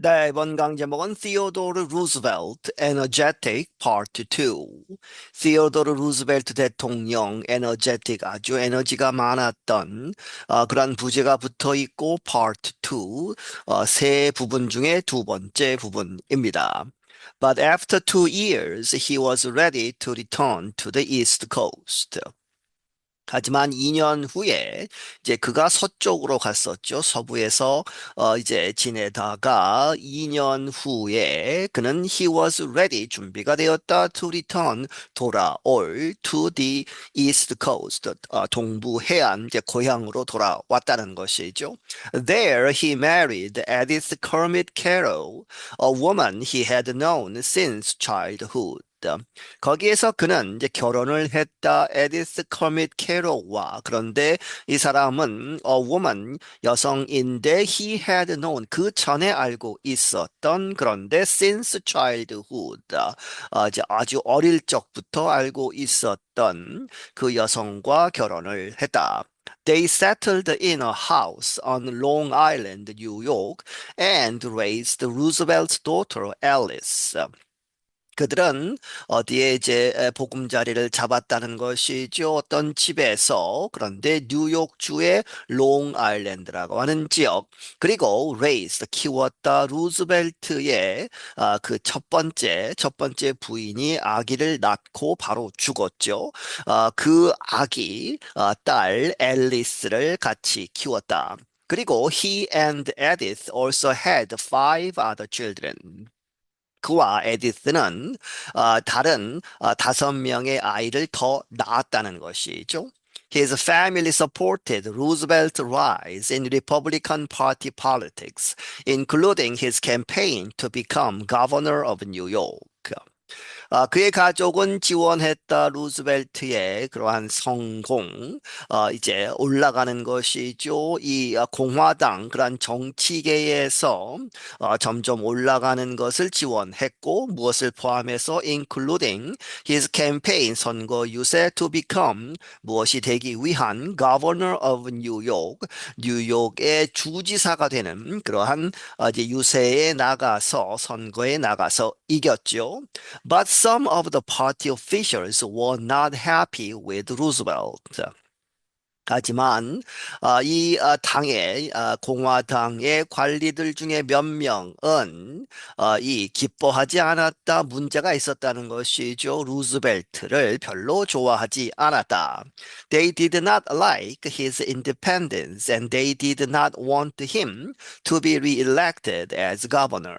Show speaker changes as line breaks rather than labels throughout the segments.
네, 이번 강의 제목은 Theodore Roosevelt, Energetic Part 2. Theodore Roosevelt 대통령, Energetic, 아주 에너지가 많았던 그런 부제가 붙어 있고 Part 2, 세 부분 중에 두 번째 부분입니다. But after 2 years, he was ready to return to the East Coast. 하지만 2년 후에 이제 그가 서쪽으로 갔었죠. 서부에서 이제 지내다가 2년 후에 그는 he was ready 준비가 되었다 to return 돌아올 to the east coast 동부 해안 이제 고향으로 돌아왔다는 것이죠. There he married Edith Kermit Carroll, a woman he had known since childhood. 거기에서 그는 이제 결혼을 했다. 에디스 커밋 캐롤과 그런데 이 사람은 woman 여성인데 he had known 그 전에 알고 있었던 그런데 since childhood 이제 아주 어릴 적부터 알고 있었던 그 여성과 결혼을 했다. They settled in a house on Long Island, New York, and raised Roosevelt's daughter Alice. 그들은 어디에 이제 보금자리를 잡았다는 것이죠. 어떤 집에서 그런데 뉴욕주의 롱아일랜드라고 하는 지역 그리고 raised 키웠다 루즈벨트의 그 첫 번째 부인이 아기를 낳고 바로 죽었죠. 그 아기 딸 앨리스를 같이 키웠다. 그리고 he and Edith also had 5 other children. 그와 에디스는 다른 5명의 아이를 더 낳았다는 것이죠. His family supported Roosevelt's rise in Republican Party politics, including his campaign to become governor of New York. 그의 가족은 지원했다. 루즈벨트의 그러한 성공, 이제 올라가는 것이죠. 이 공화당 그러한 정치계에서 점점 올라가는 것을 지원했고 무엇을 포함해서 including his campaign 선거 유세 to become 무엇이 되기 위한 governor of New York, 뉴욕의 주지사가 되는 그러한 이제 유세에 나가서 선거에 나가서 이겼죠. But some of the party officials were not happy with Roosevelt. 하지만 이 당의 공화당의 관리들 중에 몇 명은 이 기뻐하지 않았다. 문제가 있었다는 것이죠. 루즈벨트를 별로 좋아하지 않았다. They did not like his independence and they did not want him to be re-elected as governor.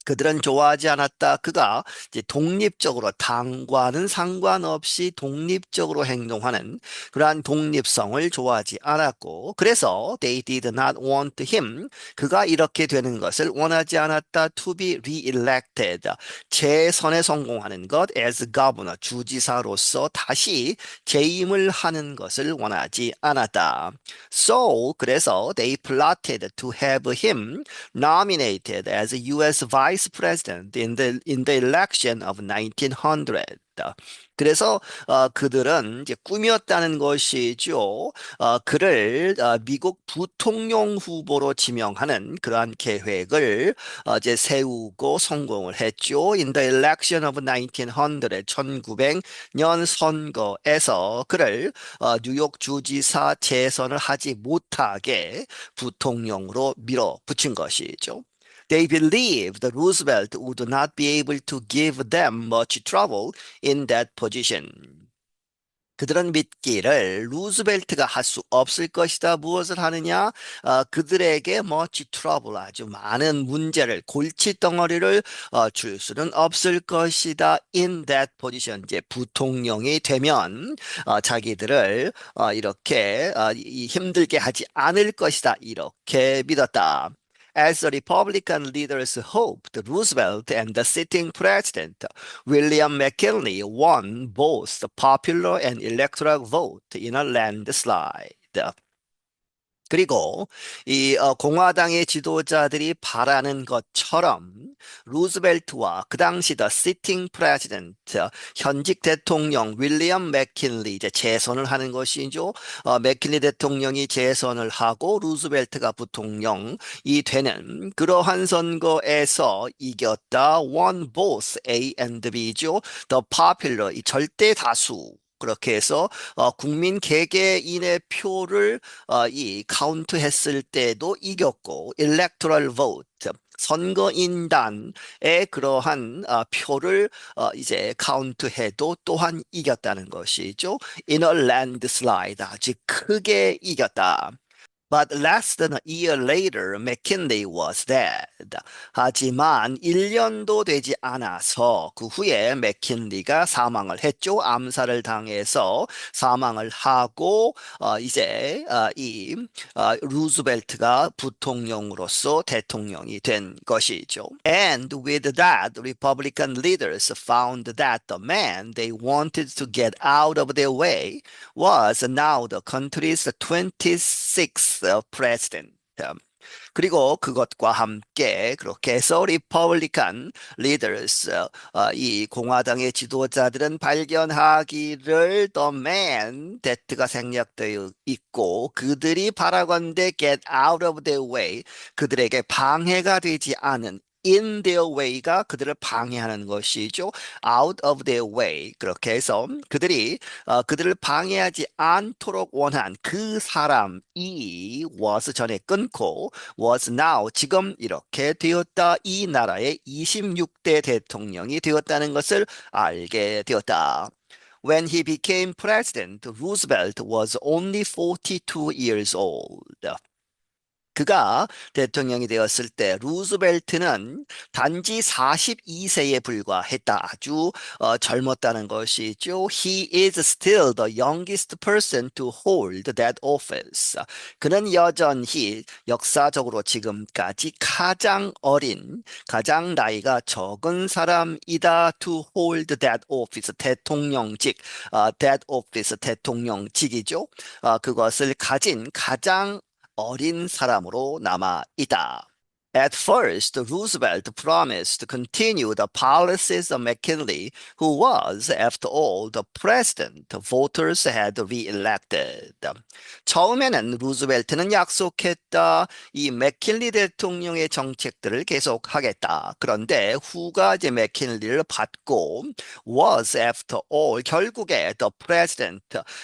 그들은 좋아하지 않았다. 그가 이제 독립적으로 당과는 상관없이 독립적으로 행동하는 그러한 독립성을 좋아하지 않았고, 그래서 they did not want him. 그가 이렇게 되는 것을 원하지 않았다. To be re-elected. 재선에 성공하는 것 as governor 주지사로서 다시 재임을 하는 것을 원하지 않았다. So 그래서 they plotted to have him nominated as U.S. Vice President in the election of 1900. 그래서 그들은 이제 꾸몄다는 것이죠. 그를 미국 부통령 후보로 지명하는 그러한 계획을 이제 세우고 성공을 했죠. In the election of 1900, 1900년 선거에서 그를 뉴욕 주지사 재선을 하지 못하게 부통령으로 밀어붙인 것이죠. They believed that Roosevelt would not be able to give them much trouble in that position. 그들은 믿기를 루즈벨트가 할 수 없을 것이다. 무엇을 하느냐? 그들에게 much trouble, 아주 많은 문제를, 골칫덩어리를 줄 수는 없을 것이다. In that position, 이제 부통령이 되면 자기들을 이렇게 힘들게 하지 않을 것이다. 이렇게 믿었다. As the Republican leaders hoped, Roosevelt and the sitting president, William McKinley, won both the popular and electoral vote in a landslide. 그리고 이 공화당의 지도자들이 바라는 것처럼 루즈벨트와 그 당시 더 시팅 프레지던트 현직 대통령 윌리엄 맥킨리 이제 재선을 하는 것이죠. 맥킨리 대통령이 재선을 하고 루즈벨트가 부통령이 되는 그러한 선거에서 이겼다. Won both A and B죠. The popular 이 절대 다수 그렇게 해서 국민 개개인의 표를 이 카운트 했을 때도 이겼고 electoral vote 선거인단의 그러한 표를 이제 카운트해도 또한 이겼다는 것이죠. In a landslide 아주 크게 이겼다. But less than a year later, McKinley was dead. 하지만 1년도 되지 않아서 그 후에 맥킨리가 사망을 했죠. 암살을 당해서 사망을 하고 이제 루즈벨트가 부통령으로서 대통령이 된 것이죠. And with that, Republican leaders found that the man they wanted to get out of their way was now the country's 26th president. 그리고 그것과 함께 그렇게 해서 리퍼블리칸 리더스 이 공화당의 지도자들은 발견하기를 the man that가 생략되어 있고 그들이 바라건대 get out of their way 그들에게 방해가 되지 않은 in their way가 그들을 방해하는 것이죠. out of their way. 그렇게 해서 그들을 방해하지 않도록 원한 그 사람이 was 전에 끊고 was now 지금 이렇게 되었다. 이 나라의 26대 대통령이 되었다는 것을 알게 되었다. When he became president, Roosevelt was only 42 years old. 그가 대통령이 되었을 때 루즈벨트는 단지 42세에 불과했다. 아주 젊었다는 것이죠. He is still the youngest person to hold that office. 그는 여전히 역사적으로 지금까지 가장 어린, 가장 나이가 적은 사람이다. To hold that office, 대통령직, that office, 대통령직이죠. 그것을 가진 가장 어린 사람으로 남아 있다. At first, Roosevelt promised to continue the policies of McKinley, who was, after all, the president the voters had re-elected. 처음에는 루즈벨트는 약속했다. 이 맥킨리 대통령의 정책들을 계속하겠다. 그런데 후가 이제 맥킨리를 받고 was, after all, 결국에 the president,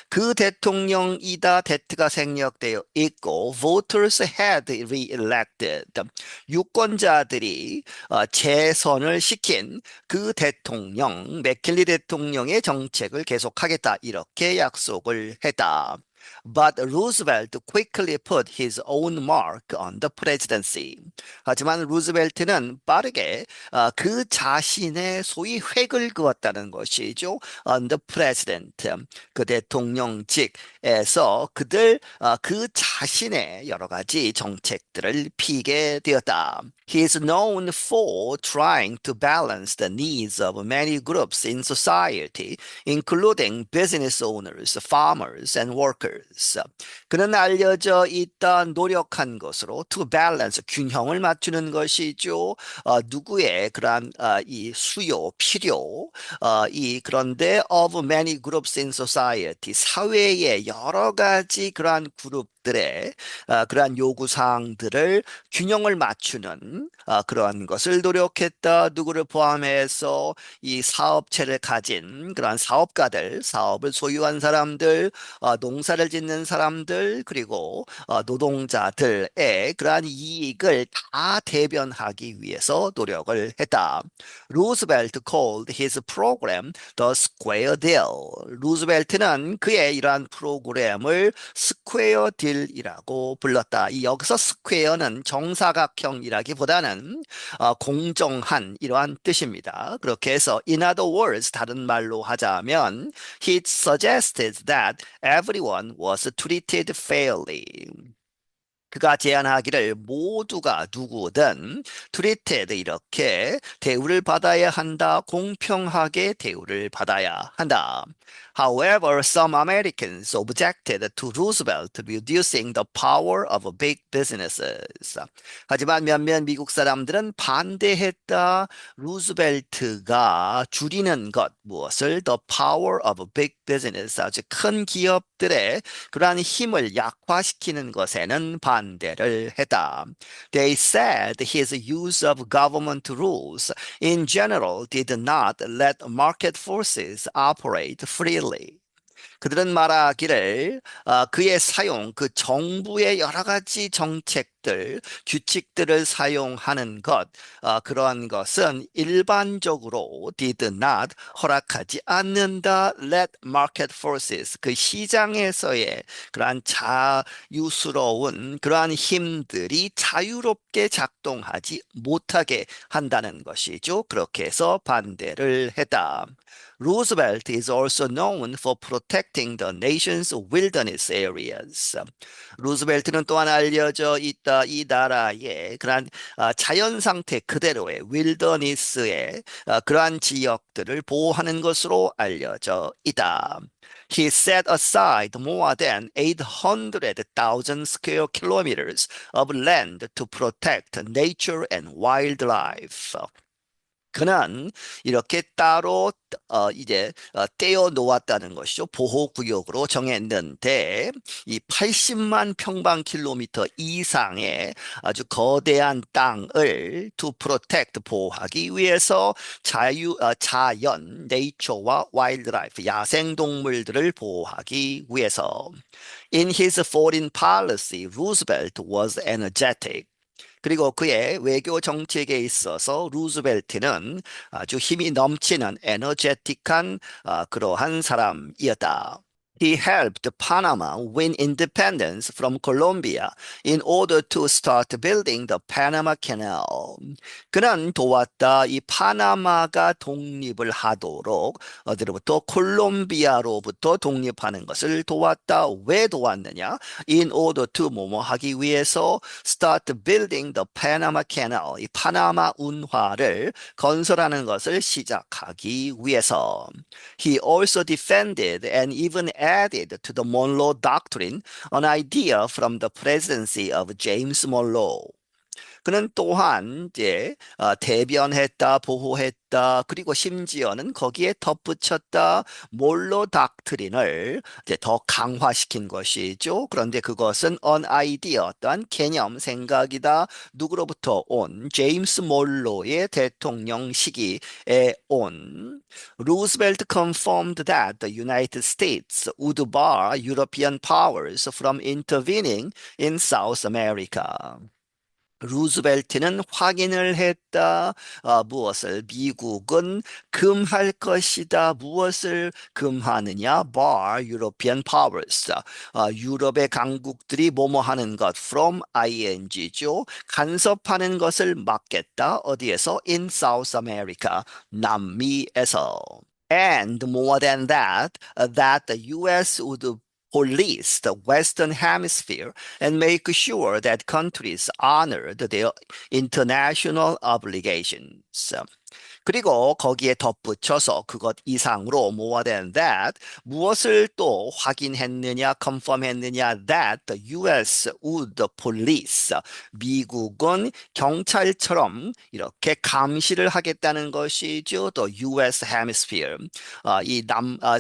그 대통령이다. that가 생략되어 있고 voters had re-elected. 유권자들이 재선을 시킨 그 대통령, 맥킨리 대통령의 정책을 계속하겠다. 이렇게 약속을 했다. But Roosevelt quickly put his own mark on the presidency. 하지만 루즈벨트는 빠르게 그 자신의 소위 획을 그었다는 것이죠. On the president, 그 대통령직에서 그 자신의 여러 가지 정책들을 피게 되었다. He is known for trying to balance the needs of many groups in society, including business owners, farmers, and workers. 그는 알려져 있다 노력한 것으로 to balance 균형을 맞추는 것이죠. 누구의 그러한 이 수요, 필요, 그런데 of many groups in society 사회의 여러 가지 그러한 그룹들의 그러한 요구 사항들을 균형을 맞추는 그러한 것을 노력했다. 누구를 포함해서 이 사업체를 가진 그러한 사업가들, 사업을 소유한 사람들, 농사를 짓는 사람들, 그리고 노동자들의 그러한 이익을 다 대변하기 위해서 노력을 했다. 루즈벨트 called his program the Square Deal. 루즈벨트는 그의 이러한 프로그램을 스퀘어 딜이라고 불렀다. 여기서 스퀘어는 정사각형이라기보다는 공정한 이러한 뜻입니다. 그렇게 해서 in other words 다른 말로 하자면 he suggested that everyone was treated fairly. 그가 제안하기를 모두가 누구든 treated 이렇게 대우를 받아야 한다. 공평하게 대우를 받아야 한다. However, some Americans objected to Roosevelt reducing the power of big businesses. 하지만 몇몇 미국 사람들은 반대했다. 루즈벨트가 줄이는 것, 무엇을? The power of big business, 아주 큰 기업들의 그러한 힘을 약화시키는 것에는 반대를 했다. They said his use of government rules in general did not let market forces operate freely. 그들은 말하기를 그의 사용, 그 정부의 여러 가지 정책들, 규칙들을 사용하는 것, 그러한 것은 일반적으로 did not 허락하지 않는다. Let market forces 그 시장에서의 그러한 자유스러운 그러한 힘들이 자유롭게 작동하지 못하게 한다는 것이죠. 그렇게 해서 반대를 했다. Roosevelt is also known for protecting the nation's wilderness areas. 루즈벨트는 또한 알려져 있다. 이 나라의 그러한 자연 상태 그대로의 윌더니스의 그러한 지역들을 보호하는 것으로 알려져 있다. He set aside more than 800,000 square kilometers of land to protect nature and wildlife. 그는 이렇게 따로 떼어 놓았다는 것이죠. 보호구역으로 정했는데 이 80만 평방킬로미터 이상의 아주 거대한 땅을 to protect 보호하기 위해서 자연, nature와 wildlife, 야생동물들을 보호하기 위해서. In his foreign policy, Roosevelt was energetic. 그리고 그의 외교 정책에 있어서 루즈벨트는 아주 힘이 넘치는 에너제틱한 그러한 사람이었다. He helped Panama win independence from Colombia in order to start building the Panama Canal. 그는 도왔다. 이 파나마가 독립을 하도록 어디로부터 콜롬비아로부터 독립하는 것을 도왔다. 왜 도왔느냐? In order to 뭐뭐 하기 위해서 start building the Panama Canal. 이 파나마 운하를 건설하는 것을 시작하기 위해서. He also defended and even added to the Monroe Doctrine, an idea from the presidency of James Monroe. 그는 또한 이제 대변했다, 보호했다, 그리고 심지어는 거기에 덧붙였다 몰로 닥트린을 이제 더 강화시킨 것이죠. 그런데 그것은 an idea, 어떠한 개념, 생각이다. 누구로부터 온? 제임스 몰로의 대통령 시기에 온. Roosevelt confirmed that the United States would bar European powers from intervening in South America. 루즈벨트는 확인을 했다. 무엇을? 미국은 금할 것이다. 무엇을 금하느냐? Bar European powers. 유럽의 강국들이 뭐뭐 하는 것. From ing죠. 간섭하는 것을 막겠다. 어디에서? In South America. 남미에서. And more than that, that the US would police the Western Hemisphere and make sure that countries honored their international obligations. 그리고 거기에 덧붙여서 그것 이상으로 more than that 무엇을 또 확인했느냐, confirm했느냐 that the US would police 미국은 경찰처럼 이렇게 감시를 하겠다는 것이죠. The US hemisphere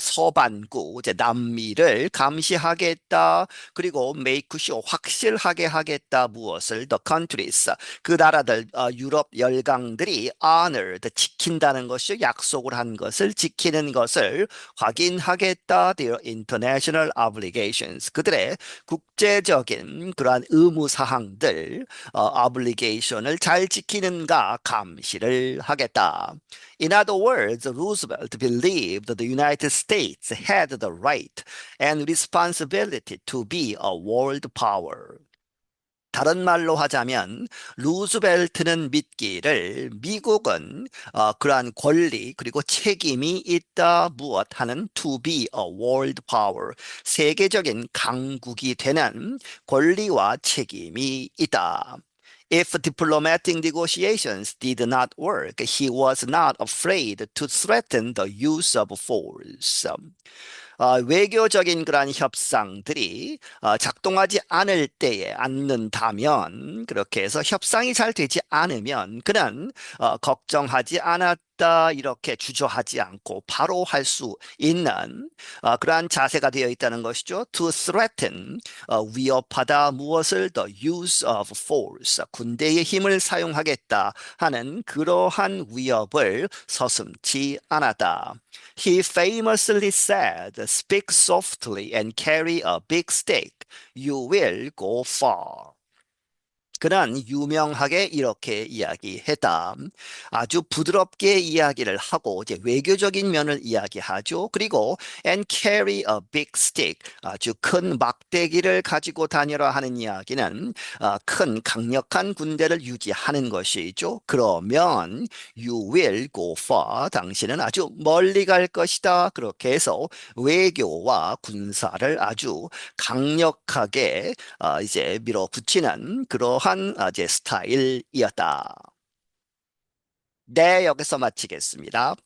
서반구 이제 남미를 감시하겠다. 그리고 make sure 확실하게 하겠다. 무엇을? The countries 그 나라들 유럽 열강들이 honored 지킨다는 것이 약속을 한 것을 지키는 것을 확인하겠다. Their international obligations. 그들의 국제적인 그러한 의무 사항들, obligation을 잘 지키는가 감시를 하겠다. In other words, Roosevelt believed the United States had the right and responsibility to be a world power. 다른 말로 하자면 루즈벨트는 믿기를 미국은 그러한 권리 그리고 책임이 있다 무엇 하는 to be a world power 세계적인 강국이 되는 권리와 책임이 있다. If diplomatic negotiations did not work, he was not afraid to threaten the use of force. 외교적인 그러한 협상들이 작동하지 않을 때에 않는다면 그렇게 해서 협상이 잘 되지 않으면 그는 걱정하지 않았다 이렇게 주저하지 않고 바로 할 수 있는 그러한 자세가 되어 있다는 것이죠. To threaten 위협하다 무엇을 the use of force 군대의 힘을 사용하겠다 하는 그러한 위협을 서슴지 않았다. He famously said, "Speak softly and carry a big stick. You will go far." 그는 유명하게 이렇게 이야기했다. 아주 부드럽게 이야기를 하고 이제 외교적인 면을 이야기하죠. 그리고 and carry a big stick 아주 큰 막대기를 가지고 다니라 하는 이야기는 큰 강력한 군대를 유지하는 것이죠. 그러면 you will go far 당신은 아주 멀리 갈 것이다. 그렇게 해서 외교와 군사를 아주 강력하게 이제 밀어붙이는 그러한 이제 스타일이었다. 네, 여기서 마치겠습니다.